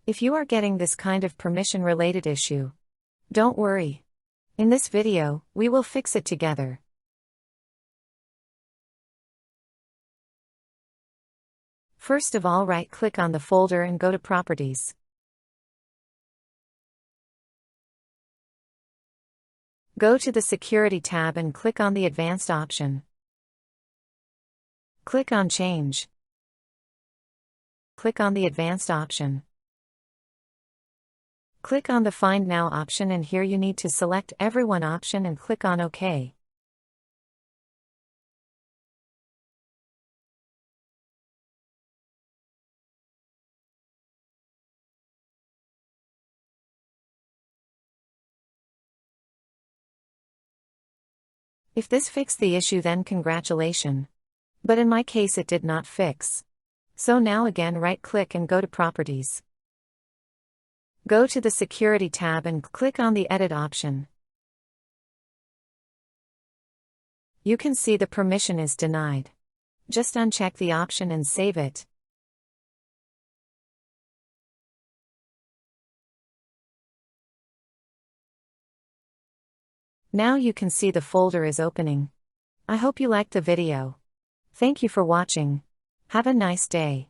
If you are getting this kind of permission-related issue, don't worry. In this video, we will fix it together. First of all, right-click on the folder and go to Properties. Go to the Security tab and click on the Advanced option. Click on Change. Click on the Advanced option. Click on the Find Now option, and here you need to select Everyone option and click on OK. If this fixed the issue, then congratulations. But in my case it did not fix. So now again right-click and go to Properties. Go to the Security tab and click on the Edit option. You can see the permission is denied. Just uncheck the option and save it. Now you can see the folder is opening. I hope you liked the video. Thank you for watching. Have a nice day.